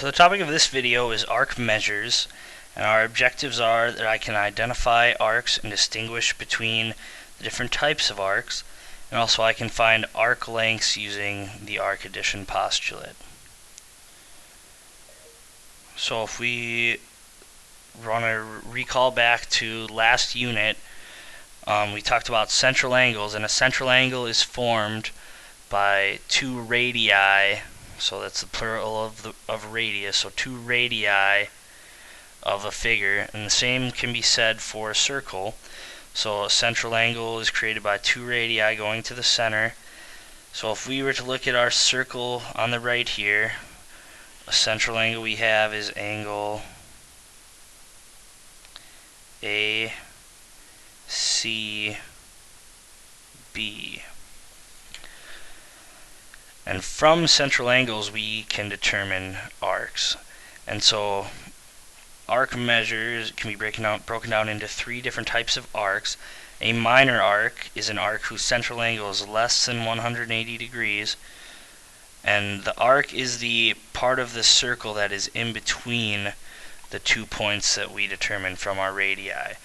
So the topic of this video is arc measures, and our objectives are that I can identify arcs and distinguish between the different types of arcs, and also I can find arc lengths using the arc addition postulate. So if we want to recall back to last unit, we talked about central angles, and a central angle is formed by two radii. So that's the plural of radius, so two radii of a figure, and the same can be said for a circle. So a central angle is created by two radii going to the center. So if we were to look at our circle on the right here, a central angle we have is angle ACB. And from central angles we can determine arcs. And so arc measures can be broken down into three different types of arcs. A minor arc is an arc whose central angle is less than 180 degrees. And the arc is the part of the circle that is in between the 2 points that we determine from our radii.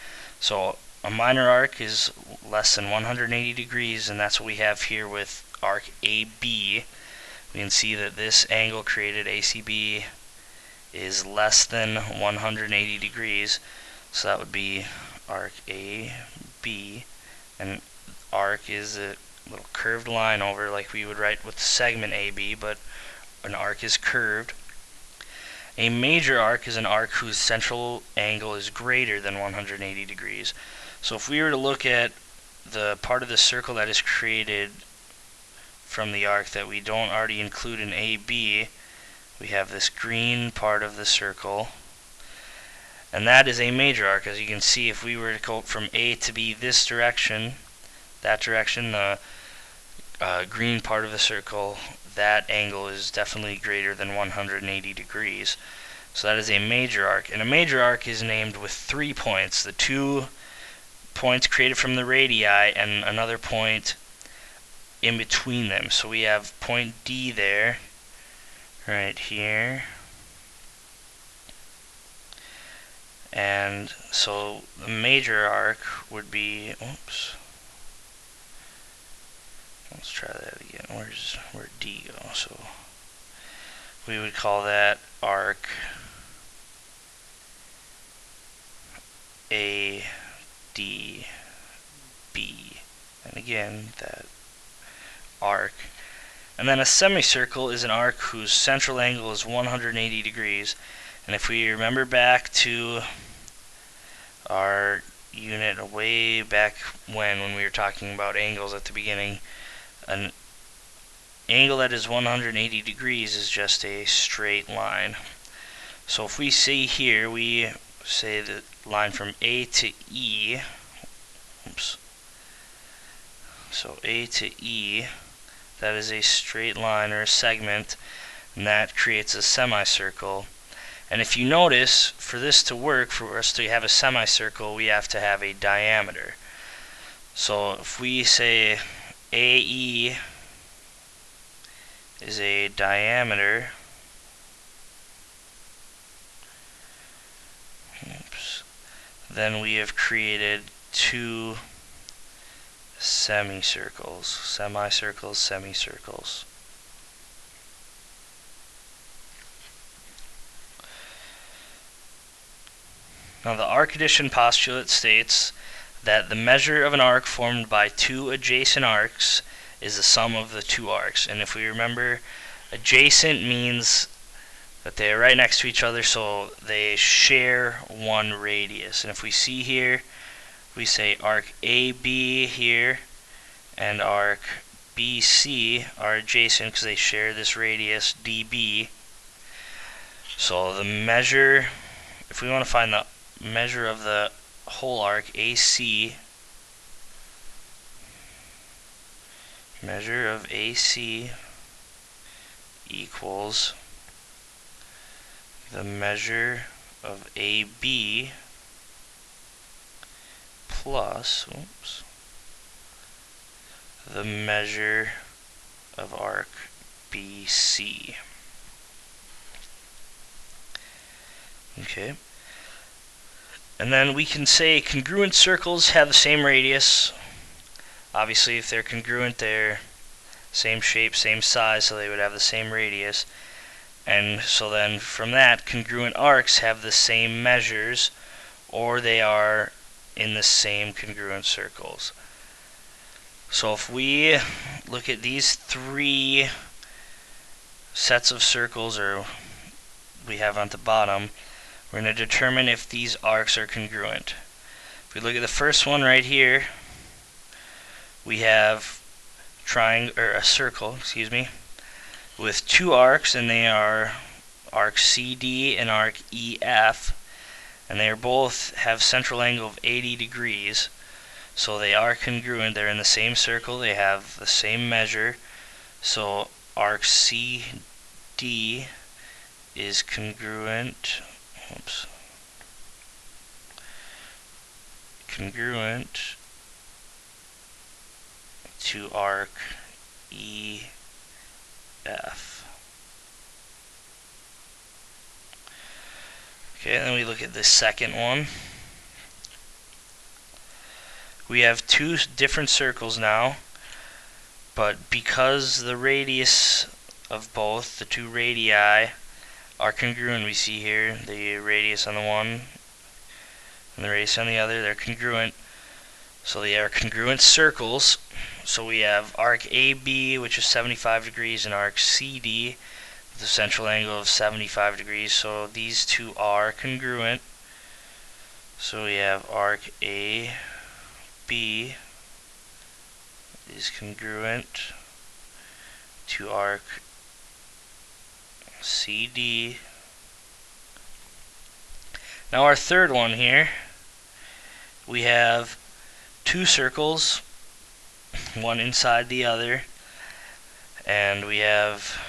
So a minor arc is less than 180 degrees, and that's what we have here with arc AB. We can see that this angle created, ACB, is less than 180 degrees. So that would be arc AB, and arc is a little curved line over like we would write with segment AB, but an arc is curved. A major arc is an arc whose central angle is greater than 180 degrees. So if we were to look at the part of the circle that is created from the arc that we don't already include in AB, we have this green part of the circle, and that is a major arc. As you can see, if we were to go from A to B this direction, that direction, the green part of the circle, that angle is definitely greater than 180 degrees. So that is a major arc. And a major arc is named with 3 points. The 2 points created from the radii and another point in between them. So we have point D there, right here. And so the major arc would be, let's try that again. Where'd D go? So we would call that arc ADB. And again, that arc. And then a semicircle is an arc whose central angle is 180 degrees. And if we remember back to our unit way back when we were talking about angles at the beginning, an angle that is 180 degrees is just a straight line. So if we see here, we say the line from A to E, so A to E, that is a straight line or a segment, and that creates a semicircle. And if you notice, for this to work, for us to have a semicircle, we have to have a diameter. So if we say AE is a diameter, then we have created 2 semicircles. Semicircles. Now the arc addition postulate states that the measure of an arc formed by 2 adjacent arcs is the sum of the 2 arcs. And if we remember, adjacent means that they are right next to each other, so they share 1 radius. And if we see here, we say arc AB here and arc BC are adjacent because they share this radius DB. So the measure, if we want to find the measure of the whole arc, AC, measure of AC equals the measure of AB plus the measure of arc BC. Okay. And then we can say congruent circles have the same radius. Obviously, if they're congruent, they're same shape, same size, so they would have the same radius. And so then from that, congruent arcs have the same measures, or they are in the same congruent circles. So if we look at these three sets of circles, or we have on the bottom, we're going to determine if these arcs are congruent. If we look at the first one right here, we have a circle, with two arcs, and they are arc CD and arc EF, and they are both have central angle of 80 degrees. So they are congruent. They're in the same circle. They have the same measure. So arc CD is congruent. Congruent to arc EF. Okay, then we look at the second one. We have two different circles now, but because the radius of both, the two radii, are congruent, we see here the radius on the one and the radius on the other, they're congruent. So they are congruent circles. So we have arc AB, which is 75 degrees, and arc CD with a central angle of 75 degrees. So these two are congruent. So we have arc AB is congruent to arc CD. Now our third one here, we have two circles, one inside the other, and we have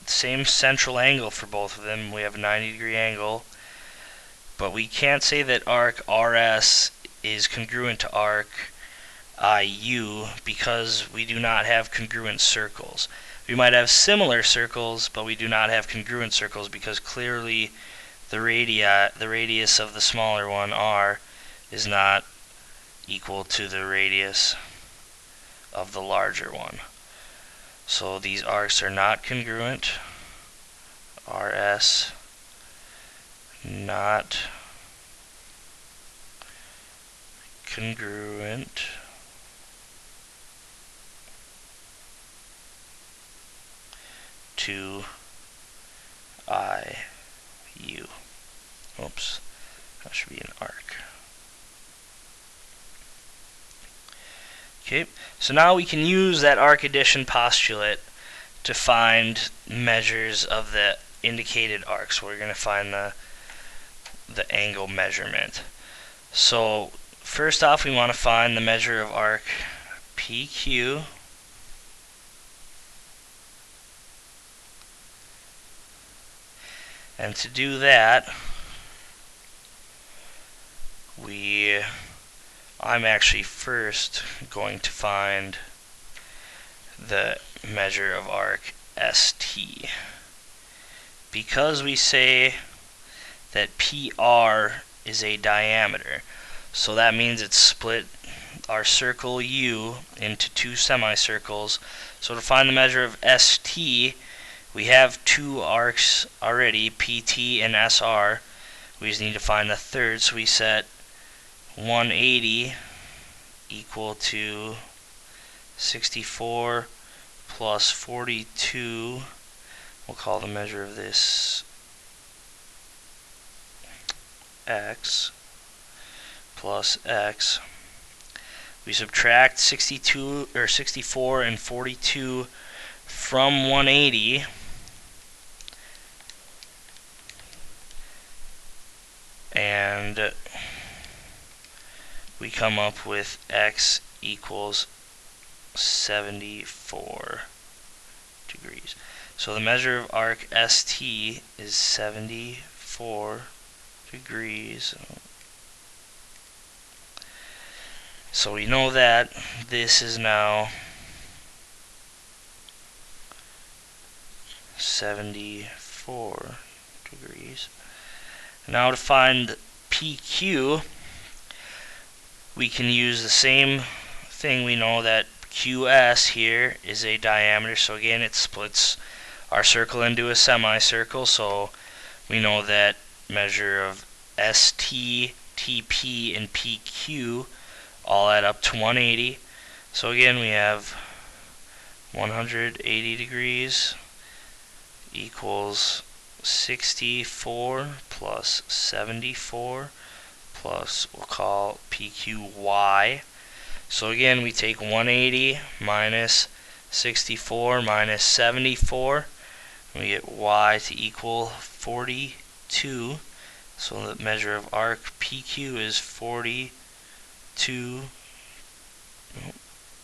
the same central angle for both of them. We have a 90-degree angle, but we can't say that arc RS is congruent to arc IU because we do not have congruent circles. We might have similar circles, but we do not have congruent circles because clearly the radius of the smaller one, R, is not equal to the radius of the larger one. So these arcs are not congruent. RS not congruent to IU. Oops, that should be an arc. Okay, so now we can use that arc addition postulate to find measures of the indicated arcs. We're going to find the angle measurement. So first off, we want to find the measure of arc PQ. And to do that, I'm actually first going to find the measure of arc ST. Because we say that PR is a diameter, so that means it's split our circle U into two semicircles. So to find the measure of ST, we have two arcs already, PT and SR. We just need to find the third, so we set 180 equal to 64 plus 42. We'll call the measure of this X plus X. We subtract 64 and 42 from 180, and we come up with X equals 74 degrees. So the measure of arc ST is 74 degrees. So we know that this is now 74 degrees. Now to find PQ, we can use the same thing. We know that QS here is a diameter, so again it splits our circle into a semicircle, so we know that measure of ST, TP, and PQ all add up to 180. So again we have 180 degrees equals 64 plus 74 plus, we'll call PQY. So again we take 180 minus 64 minus 74, and we get Y to equal 42. So the measure of arc PQ is 42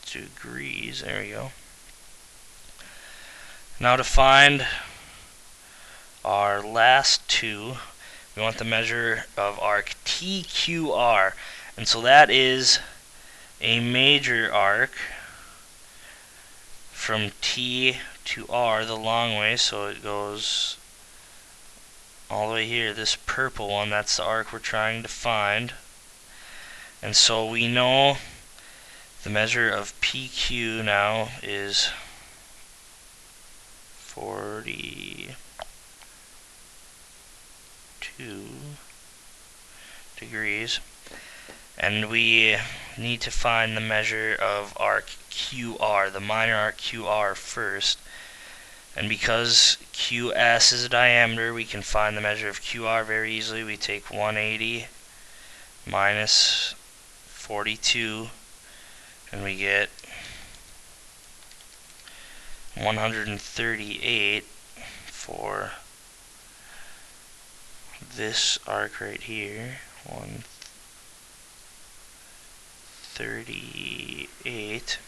degrees. There we go. Now to find our last two, we want the measure of arc TQR, and so that is a major arc from T to R the long way, so it goes all the way here. This purple one, that's the arc we're trying to find. And so we know the measure of PQ now is 42 degrees, and we need to find the measure of arc QR, the minor arc QR, first. And because QS is a diameter, we can find the measure of QR very easily. We take 180 minus 42, and we get 138 for this arc right here. 138.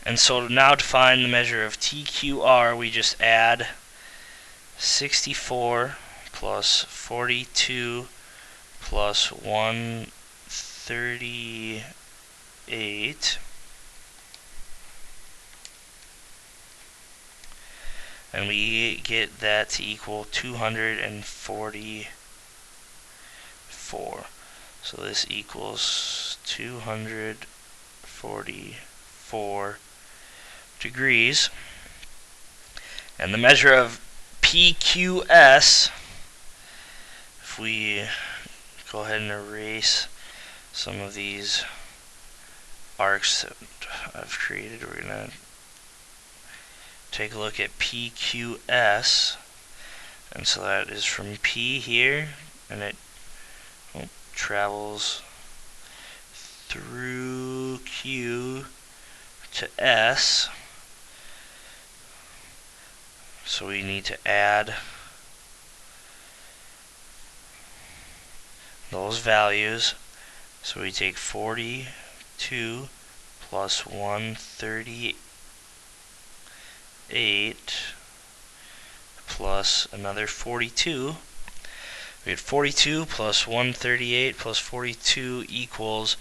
And so now to find the measure of TQR, we just add 64 plus 42 plus 138, and we get that to equal 244. So this equals 244 degrees. And the measure of PQS, if we go ahead and erase some of these arcs that I've created, we're going to take a look at PQS. And so that is from P here, and it travels through Q to S. So we need to add those values. So we take 42 plus 138 plus another 42. We had 42 plus 138 plus 42 equals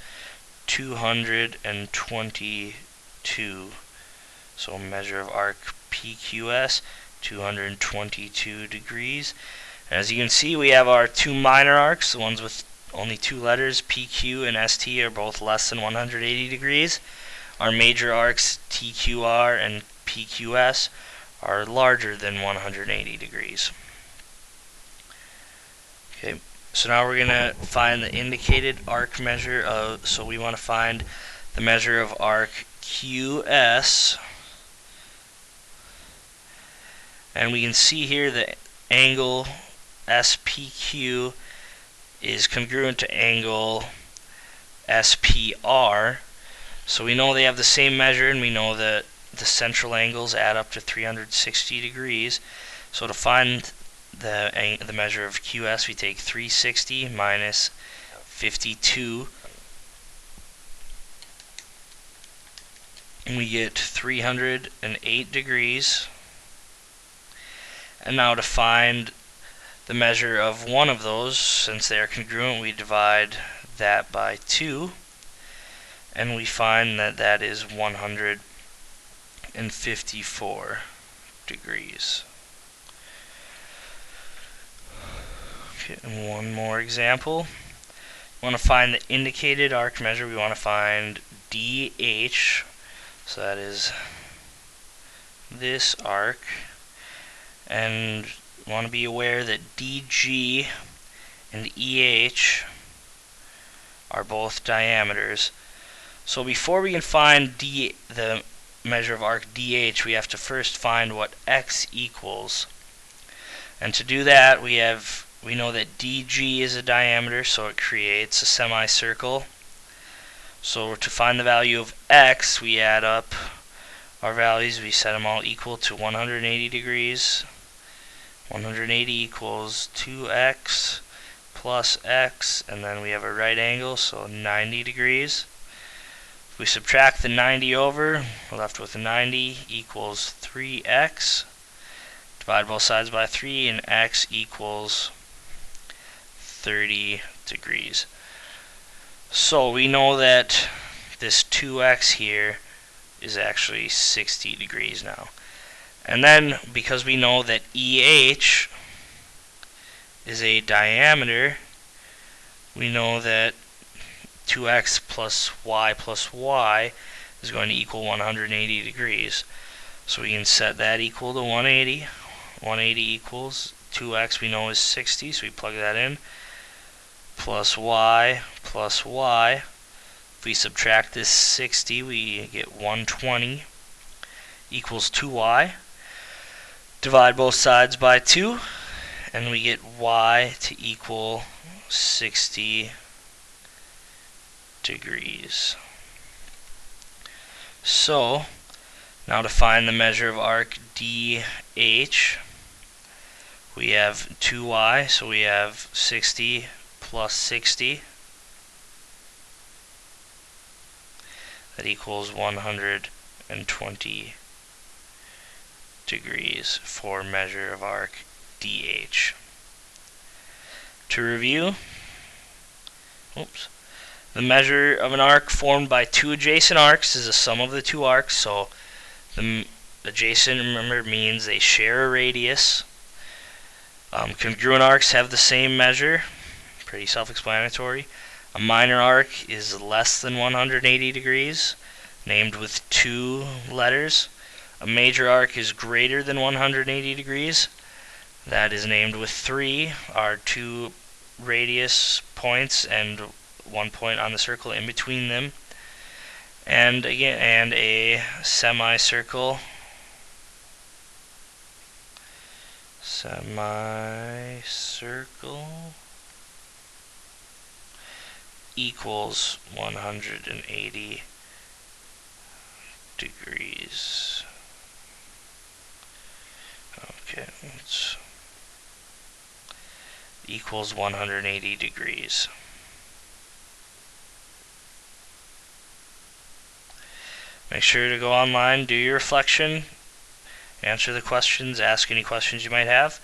222. So measure of arc PQS, 222 degrees. And as you can see, we have our two minor arcs, the ones with only two letters, PQ and ST, are both less than 180 degrees. Our major arcs, TQR and PQS, are larger than 180 degrees. Okay, so now we're going to find the indicated arc measure of, so we want to find the measure of arc QS. And we can see here the angle SPQ is congruent to angle SPR. So we know they have the same measure, and we know that the central angles add up to 360 degrees. So to find the measure of QS, we take 360 minus 52, and we get 308 degrees. And now to find the measure of one of those, since they are congruent, we divide that by 2, and we find that that is 154 degrees. Okay, and one more example. We want to find the indicated arc measure. We want to find DH, so that is this arc, and we want to be aware that DG and EH are both diameters. So before we can find the measure of arc DH, we have to first find what X equals. And to do that, we know that DG is a diameter, so it creates a semicircle. So to find the value of X, we add up our values, we set them all equal to 180 degrees. 180 equals 2x plus x, and then we have a right angle, so 90 degrees. If we subtract the 90 over, we're left with 90 equals 3x. Divide both sides by 3, and x equals 30 degrees. So we know that this 2x here is actually 60 degrees now. And then, because we know that EH is a diameter, we know that 2x plus y is going to equal 180 degrees. So we can set that equal to 180. 180 equals 2x we know is 60, so we plug that in, plus y. If we subtract this 60, we get 120 equals 2y. Divide both sides by 2, and we get y to equal 60 degrees. So, now to find the measure of arc DH, we have 2y, so we have 60 plus 60. That equals 120 degrees for measure of arc DH. To review, the measure of an arc formed by two adjacent arcs is the sum of the two arcs. So the adjacent, remember, means they share a radius. Congruent arcs have the same measure. Pretty self-explanatory. A minor arc is less than 180 degrees, named with 2 letters. A major arc is greater than 180 degrees. That is named with 3, are 2 radius points and 1 point on the circle in between them. And again, a semicircle. Equals 180 degrees. Okay, equals 180 degrees. Make sure to go online, do your reflection, answer the questions, ask any questions you might have,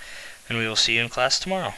and we will see you in class tomorrow.